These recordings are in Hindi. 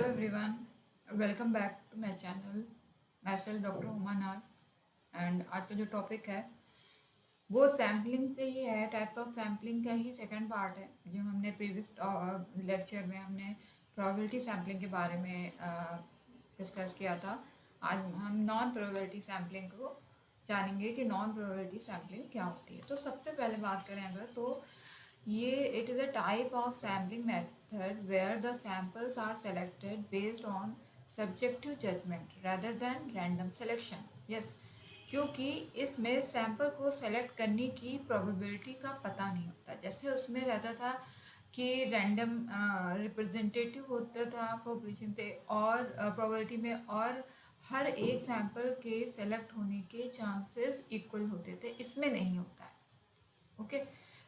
Hello everyone, welcome back to my channel. Myself doctor Uma Naaz. And आज का जो टॉपिक है वो सैम्पलिंग से ही है। टाइप्स ऑफ सैम्पलिंग का ही सेकंड पार्ट है। जो हमने प्रीवियस लेक्चर में हमने प्रोबेबिलिटी सैम्पलिंग के बारे में डिस्कस किया था। आज हम नॉन प्रोबेबिलिटी सैम्पलिंग को जानेंगे कि नॉन प्रोबेबिलिटी सैम्पलिंग क्या होती है। तो सबसे पहले बात करें अगर, तो ये it is a type of sampling method where the samples are selected based on subjective judgement rather than random selection. Yes, क्योंकि इसमें सैंपल को सेलेक्ट करने की प्रोबेबिलिटी का पता नहीं होता। जैसे उसमें रहता था कि रैंडम रिप्रेजेंटेटिव होता था पॉपुलेशन से और प्रोबेबिलिटी में, और हर एक सैंपल के सेलेक्ट होने के चांसेस इक्वल होते थे। इसमें नहीं होता है। Okay,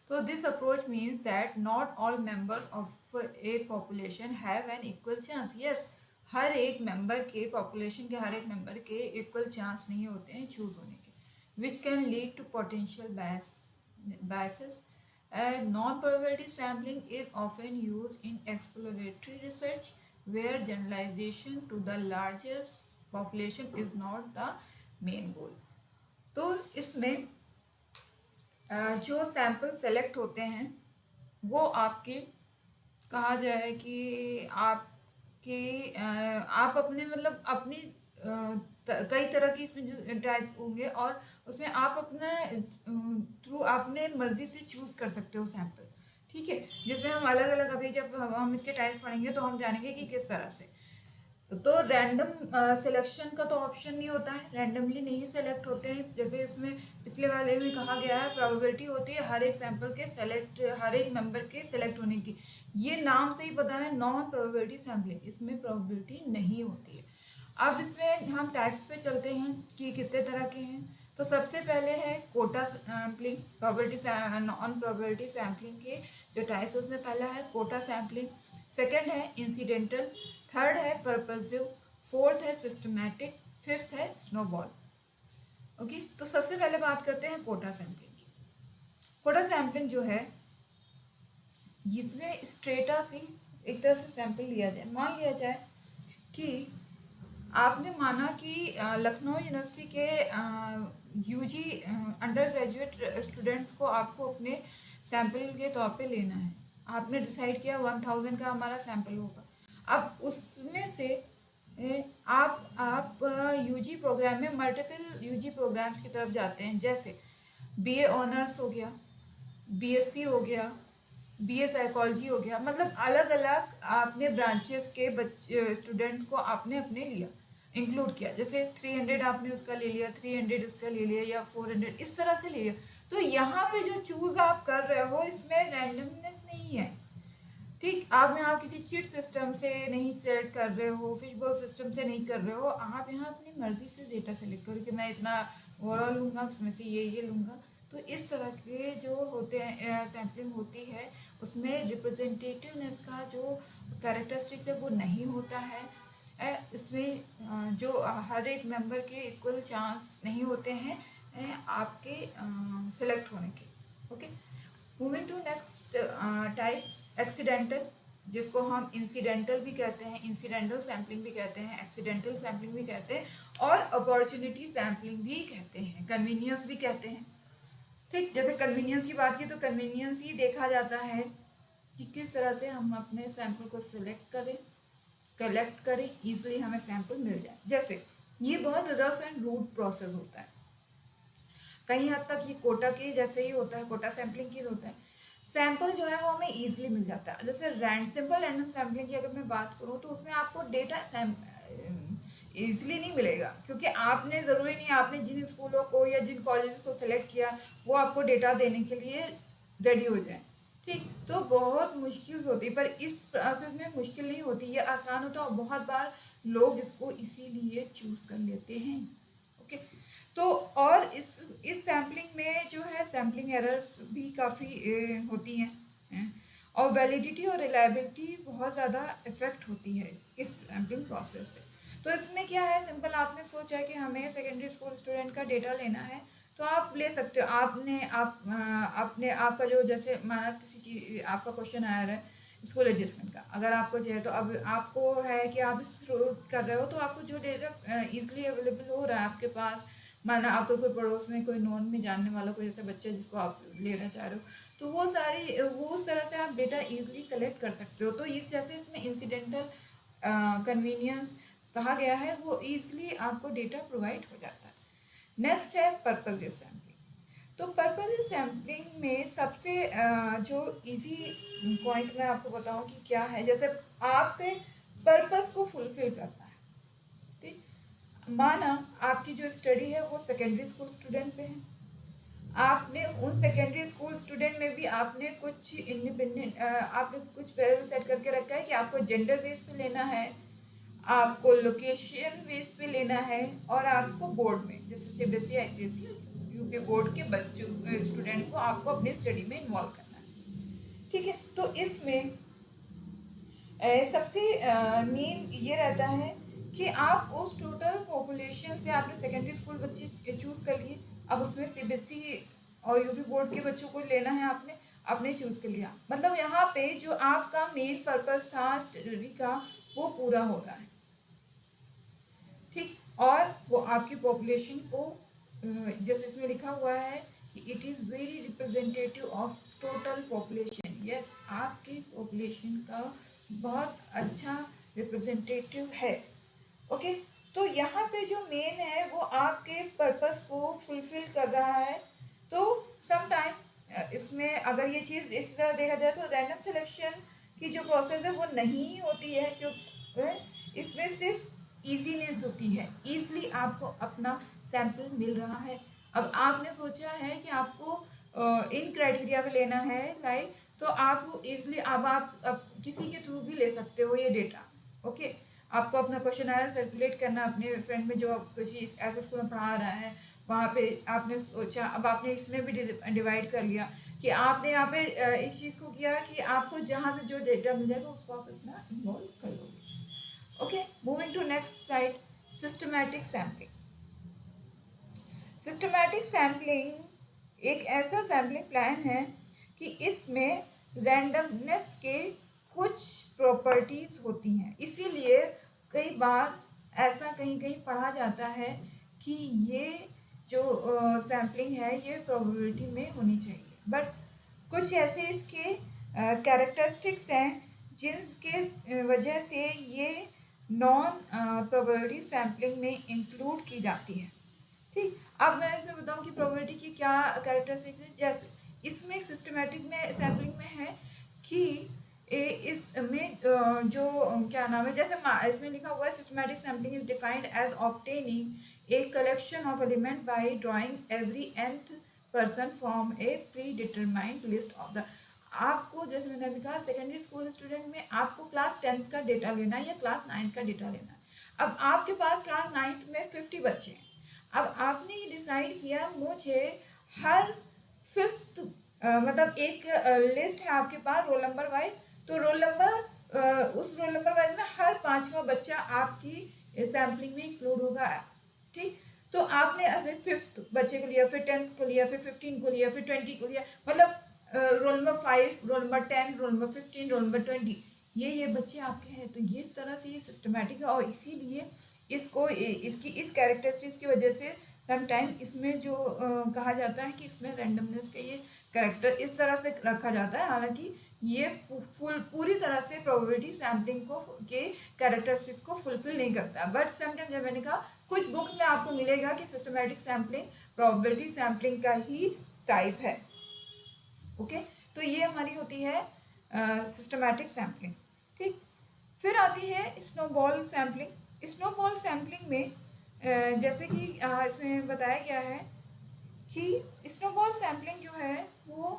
so this approach means that not all members of a population have an equal chance. Yes, हर एक मेंबर के पॉपुलेशन के हर एक मेंबर के इक्वल चांस नहीं होते हैं चूज होने के, which can lead to potential biases. Non-probability sampling is often used in exploratory research where generalization to the largest population is not the main goal. तो इसमें जो सैंपल सेलेक्ट होते हैं वो आपके, कहा जाए कि आपके आप अपने मतलब अपनी कई तरह की इसमें जो टाइप होंगे और उसमें आप अपने थ्रू अपने मर्जी से चूज कर सकते हो सैंपल। ठीक है, जिसमें हम अलग अलग, अभी जब हम इसके टाइप्स पढ़ेंगे तो हम जानेंगे कि किस तरह से। तो रैंडम सिलेक्शन का तो ऑप्शन नहीं होता है, रैंडमली नहीं सेलेक्ट होते हैं। जैसे इसमें पिछले वाले में कहा गया है प्रोबेबिलिटी होती है हर एक सैंपल के सेलेक्ट, हर एक मेंबर के सेलेक्ट होने की। ये नाम से ही पता है नॉन प्रोबेबिलिटी सैम्पलिंग, इसमें प्रोबेबिलिटी नहीं होती है। अब इसमें हम टाइप्स पे चलते हैं कि कितने तरह के हैं। तो सबसे पहले है quota sampling, probability non probability sampling के जो टाइप्स, उसमें पहला है कोटा सैम्पलिंग, सेकंड है इंसिडेंटल, थर्ड है पर्पसिव, फोर्थ है सिस्टमैटिक, फिफ्थ है स्नोबॉल। ओके, तो सबसे पहले बात करते हैं कोटा सैम्पलिंग की। कोटा सैम्पलिंग जो है, इसमें स्ट्रेटा से एक तरह से सैंपल लिया जाए। मान लिया जाए कि आपने माना कि लखनऊ यूनिवर्सिटी के यूजी अंडर ग्रेजुएट स्टूडेंट्स को आपको अपने सैंपल के तौर पे लेना है। आपने डिसाइड किया 1000 का हमारा सैंपल होगा। अब उसमें से आप यूजी प्रोग्राम में मल्टीपल यूजी प्रोग्राम्स की तरफ जाते हैं। जैसे बीए ऑनर्स हो गया, बीएससी हो गया, बीए साइकोलॉजी हो गया, मतलब अलग अलग आपने ब्रांचेस के बच्चे स्टूडेंट्स को आपने अपने लिया, इंक्लूड किया। जैसे 300 आपने उसका ले लिया, 300 उसका ले लिया, या 400 इस तरह से ले लिया। तो यहाँ पे जो चूज आप कर रहे हो इसमें रैंडमनेस नहीं है। ठीक, आप यहाँ किसी चीट सिस्टम से नहीं सेलेक्ट कर रहे हो, फिशबॉल सिस्टम से नहीं कर रहे हो। आप यहाँ अपनी मर्जी से डेटा सेलेक्ट करो कि मैं इतना ओवरऑल लूँगा, उसमें से ये लूँगा। तो इस तरह के जो होते हैं सैम्पलिंग होती है, उसमें रिप्रेजेंटेटिवनेस का जो कैरेक्टरिस्टिक्स है वो नहीं होता है। इसमें जो हर एक मेंबर के इक्वल चांस नहीं होते हैं आपके सिलेक्ट होने के। Okay, moving to next type, accidental, जिसको हम इंसिडेंटल भी कहते हैं, इंसिडेंटल सैम्पलिंग भी कहते हैं, एक्सीडेंटल सैम्पलिंग भी कहते हैं, और अपॉर्चुनिटी सैम्पलिंग भी कहते हैं, कन्वीनियंस भी कहते हैं। ठीक, जैसे कन्वीनियंस की बात की तो कन्वीनियंस ही देखा जाता है कि किस तरह से हम अपने सैंपल को सिलेक्ट करें, कलेक्ट करें, ईजिली हमें सैंपल मिल जाए। जैसे ये बहुत रफ एंड रूड प्रोसेस होता है, कहीं हद तक ये कोटा के जैसे ही होता है, कोटा सैम्पलिंग की होता है। सैंपल जो है वो हमें ईजिली मिल जाता है। जैसे सिंपल रैंडम सैम्पलिंग की अगर मैं बात करूँ तो उसमें आपको डेटा ईजिली नहीं मिलेगा, क्योंकि आपने ज़रूरी नहीं आपने जिन स्कूलों को या जिन कॉलेज को सिलेक्ट किया वो आपको डेटा देने के लिए रेडी हो जाए। ठीक, तो बहुत मुश्किल होती है, पर इस प्रोसेस में मुश्किल नहीं होती, ये आसान होता है और बहुत बार लोग इसको इसीलिए चूज़ कर लेते हैं। ओके, तो और इस सैम्पलिंग में जो है सैम्पलिंग एरर्स भी काफ़ी होती हैं, और वैलिडिटी और रिलायबिलिटी बहुत ज़्यादा इफेक्ट होती है इस सैम्पलिंग प्रोसेस से। तो इसमें क्या है, सिंपल आपने सोचा है कि हमें सेकेंडरी स्कूल स्टूडेंट का डेटा लेना है तो आप ले सकते हो। आपने आपका जो, जैसे माना किसी चीज़ आपका क्वेश्चन आया है स्कूल एडजस्टमेंट का। अगर आपको जो है तो अब आपको है कि आप शुरू कर रहे हो तो आपको जो डेटा ईजिली अवेलेबल हो रहा है आपके पास, माना आपको कोई पड़ोस में कोई नॉन में जानने वाला कोई ऐसा बच्चा जिसको आप लेना चाह रहे हो, तो वो उस तरह से आप डेटा ईजिली कलेक्ट कर सकते हो। तो इस जैसे इसमें इंसिडेंटल कन्वीनियंस कहा गया है, वो ईजिली आपको डेटा प्रोवाइड हो जाता है। नेक्स्ट है पर्पस सैम्पलिंग। तो पर्पस सैम्पलिंग में सबसे जो इजी पॉइंट मैं आपको बताऊं कि क्या है, जैसे आपके पर्पस को फुलफिल करना है, ठीक। माना आपकी जो स्टडी है वो सेकेंडरी स्कूल स्टूडेंट पे है, आपने उन सेकेंडरी स्कूल स्टूडेंट में भी आपने कुछ इंडिपेंडेंट आपने कुछ वेल सेट करके रखा है कि आपको जेंडर बेस पे लेना है, आपको लोकेशन बेस पे लेना है, और आपको बोर्ड में जैसे सीबीएसई आईसीएसई यूपी बोर्ड के बच्चों स्टूडेंट को आपको अपनी स्टडी में इन्वॉल्व करना है, ठीक है। तो इसमें सबसे मेन ये रहता है कि आप उस टोटल पॉपुलेशन से आपने सेकेंडरी स्कूल बच्चे चूज़ कर लिए, अब उसमें सीबीएसई और यूपी बोर्ड के बच्चों को लेना है, आपने चूज़ कर लिया, मतलब यहाँ पे जो आपका मेन पर्पस था स्टडी का वो पूरा हो रहा है, ठीक। और वो आपकी पॉपुलेशन को जैसे इसमें लिखा हुआ है कि it is very representative of total population, yes आपकी पॉपुलेशन का बहुत अच्छा रिप्रेजेंटेटिव है, ओके। तो यहाँ पे जो मेन है वो आपके पर्पस को फुलफिल कर रहा है। तो समटाइम इसमें अगर ये चीज़ इस तरह देखा जाए तो रैंडम सिलेक्शन की जो प्रोसेस है वो नहीं होती है, क्योंकि इसमें सिर्फ इजीनेस होती है, ईजिली आपको अपना सैंपल मिल रहा है। अब आपने सोचा है कि आपको इन क्राइटेरिया पे लेना है लाइक, तो आप इजिली अब किसी के थ्रू भी ले सकते हो ये डेटा, ओके। आपको अपना क्वेश्चन आंसर सर्कुलेट करना अपने फ्रेंड में जो किसी ऐसे स्कूल में पढ़ा रहा है वहाँ पे आपने सोचा, अब आपने इसमें भी डिवाइड कर लिया कि आपने यहाँ पे इस चीज़ को किया कि आपको जहाँ से जो डेटा मिल जाएगा उसको आप अपना इन्वॉल्व कर लोगे, okay. Moving to next slide, systematic sampling. Systematic sampling एक ऐसा सैम्पलिंग प्लान है कि इसमें रैंडमनेस के कुछ प्रॉपर्टीज होती हैं, इसीलिए कई बार ऐसा कहीं कहीं पढ़ा जाता है कि ये जो सैम्पलिंग है ये प्रोबेबिलिटी में होनी चाहिए, बट कुछ ऐसे इसके कैरेक्टरिस्टिक्स हैं जिसके वजह से ये नॉन प्रोबेबिलिटी सैम्पलिंग में इंक्लूड की जाती है, ठीक। अब मैं इसमें बताऊं कि प्रोबेबिलिटी की क्या कैरेक्टरिस्टिक है। जैसे इसमें सिस्टमैटिक में सैम्पलिंग में है कि इसमें जो क्या नाम है, जैसे इसमें लिखा हुआ है systematic sampling is defined as obtaining a collection of element by drawing every nth person from a predetermined list of the. आपको जैसे मैंने अभी कहा सेकेंडरी स्कूल स्टूडेंट में आपको क्लास 10th का डेटा लेना है या क्लास 9th का डेटा लेना है। अब आपके पास क्लास 9th में 50 बच्चे हैं, अब आपने ये डिसाइड किया मुझे हर फिफ्थ मतलब एक लिस्ट है आपके पास रोल नंबर वाइज, तो रोल नंबर उस रोल नंबर वाइज में हर 5वां बच्चा आपकी सैम्पलिंग में इंक्लूड होगा, ठीक। तो आपने ऐसे 5th बच्चे को लिया, फिर 10th को लिया, फिर 15 को लिया, फिर 20 को लिया, मतलब roll number 5, roll number 10, roll number 15, roll number 20, ये बच्चे आपके हैं। तो ये इस तरह से ये सिस्टमैटिक है, और इसीलिए इसको इसकी इस कैरेक्टरिस्टिक्स की वजह से समटाइम इसमें जो कहा जाता है कि इसमें रैंडमनेस का ये कैरेक्टर इस तरह से रखा जाता है, हालांकि ये पूरी तरह से प्रोबेबिलिटी सैम्पलिंग को के कैरेक्टरिस्टिक्स को फुलफिल नहीं करता। बट समटाइम जब मैंने कहा कुछ बुक्स में आपको मिलेगा कि सिस्टमैटिक सैम्पलिंग प्रोबेबिलिटी सैम्पलिंग का ही टाइप है, ओके। तो ये हमारी होती है सिस्टमैटिक सैम्पलिंग, ठीक। फिर आती है स्नोबॉल सैम्पलिंग। स्नोबॉल सैम्पलिंग में जैसे कि इसमें बताया गया है कि स्नोबॉल सैम्पलिंग जो है वो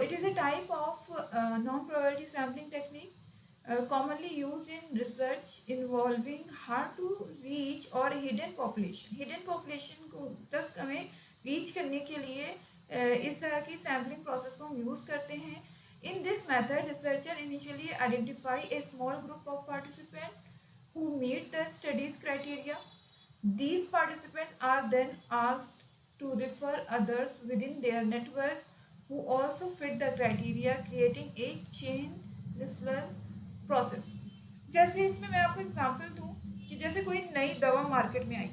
it is a type of non probability sampling technique commonly use in research involving hard to reach और हिडन पॉपुलेशन को तक हमें रीच करने के लिए इस तरह की सैम्पलिंग प्रोसेस को हम यूज़ करते हैं। In this method researcher initially identify A small group of participant who meet the studies criteria. These participants are then asked to refer others within their network who also fit the criteria, creating a chain referral process. जैसे इसमें मैं आपको एग्जांपल दूं कि जैसे कोई नई दवा मार्केट में आई,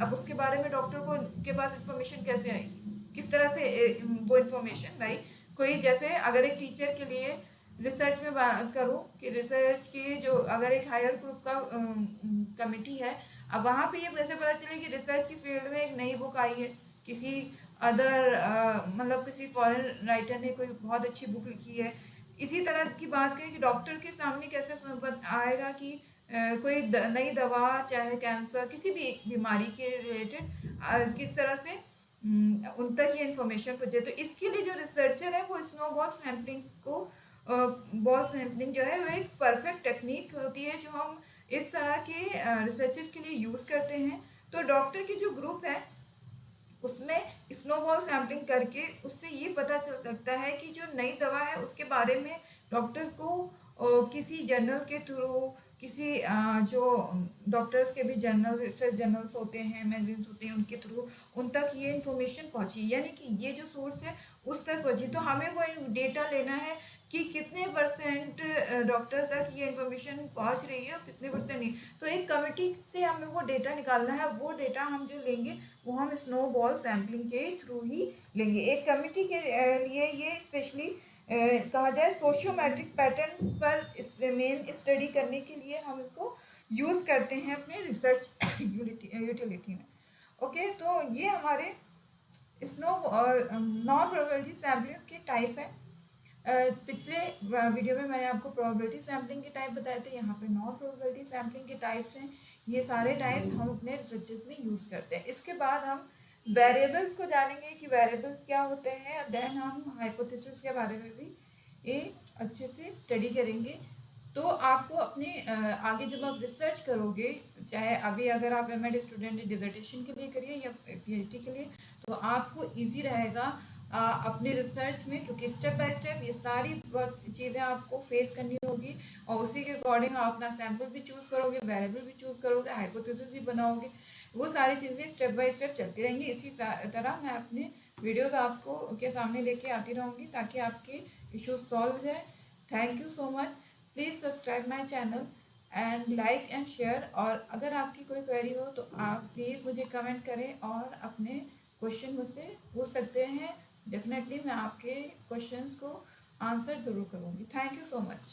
अब उसके बारे में डॉक्टर को के पास इंफॉर्मेशन कैसे आएगी, किस तरह से वो इंफॉर्मेशन भाई, कोई जैसे अगर एक टीचर के लिए रिसर्च में बात करूं कि रिसर्च की जो अगर एक हायर ग्रुप का कमिटी है, अब वहाँ पे ये कैसे पता चले कि रिसर्च की फील्ड में एक नई बुक आई है, किसी अदर मतलब किसी फॉरेन राइटर ने कोई बहुत अच्छी बुक लिखी है। इसी तरह की बात करें कि डॉक्टर के सामने कैसे आएगा कि कोई नई दवा, चाहे कैंसर, किसी भी बीमारी के रिलेटेड किस तरह से उन तक ये इन्फॉर्मेशन पहुंचे। तो इसके लिए जो रिसर्चर है वो स्नोबॉल सैम्पलिंग को बॉल सैम्पलिंग जो है वो एक परफेक्ट टेक्निक होती है जो हम इस तरह के रिसर्चेस के लिए यूज़ करते हैं। तो डॉक्टर की जो ग्रुप है उसमें स्नोबॉल सैम्पलिंग करके उससे ये पता चल सकता है कि जो नई दवा है उसके बारे में डॉक्टर को किसी जर्नल के थ्रू, किसी जो डॉक्टर्स के भी जर्नल, रिसर्च जर्नल्स होते हैं, मैगजीन्स होते हैं, उनके थ्रू उन तक ये इन्फॉर्मेशन पहुंची, यानी कि ये जो सोर्स है उस तक पहुंची। तो हमें वो डेटा लेना है कि कितने परसेंट डॉक्टर्स तक ये इन्फॉर्मेशन पहुंच रही है और कितने परसेंट नहीं। तो एक कमेटी से हमें वो डेटा निकालना है, वो डेटा हम जो लेंगे वो हम स्नोबॉल सैम्पलिंग के थ्रू ही लेंगे। एक कमेटी के लिए ये स्पेशली कहा जाए सोशियोमेट्रिक पैटर्न पर मेन स्टडी करने के लिए हम इसको यूज़ करते हैं अपने रिसर्च यूटिलिटी में। ओके, तो ये हमारे स्नो नॉन प्रोबेबिलिटी सैम्पलिंग के टाइप है। पिछले वीडियो में मैंने आपको प्रोबेबिलिटी सैम्पलिंग के टाइप बताए थे, यहाँ पे नॉन प्रोबेबिलिटी सैम्पलिंग के टाइप्स हैं। ये सारे टाइप्स हम अपने रिसर्चेस में यूज़ करते हैं। इसके बाद हम वेरिएबल्स को जानेंगे कि वेरिएबल्स क्या होते हैं, देन हम हाइपोथेसिस के बारे में भी ये अच्छे से स्टडी करेंगे। तो आपको अपने आगे जब आप रिसर्च करोगे, चाहे अभी अगर आप एमएड स्टूडेंट डिसर्टेशन के लिए करिए या पीएचडी के लिए, तो आपको इजी रहेगा अपने रिसर्च में, क्योंकि स्टेप बाय स्टेप ये सारी चीज़ें आपको फेस करनी होगी और उसी के अकॉर्डिंग आप अपना सैम्पल भी चूज़ करोगे, वेरिएबल भी चूज़ करोगे, हाइपोथेसिस भी बनाओगे। वो सारी चीज़ें स्टेप बाय स्टेप चलती रहेंगी। इसी तरह मैं अपने वीडियोज़ आपको के सामने लेके आती रहूँगी ताकि आपके इश्यूज सॉल्व हो जाए। Thank you so much. Please subscribe my channel and like and share. और अगर आपकी कोई क्वेरी हो तो आप प्लीज़ मुझे कमेंट करें और अपने क्वेश्चन मुझसे पूछ सकते हैं। डेफिनेटली मैं आपके क्वेश्चंस को आंसर ज़रूर करूँगी। Thank you so much.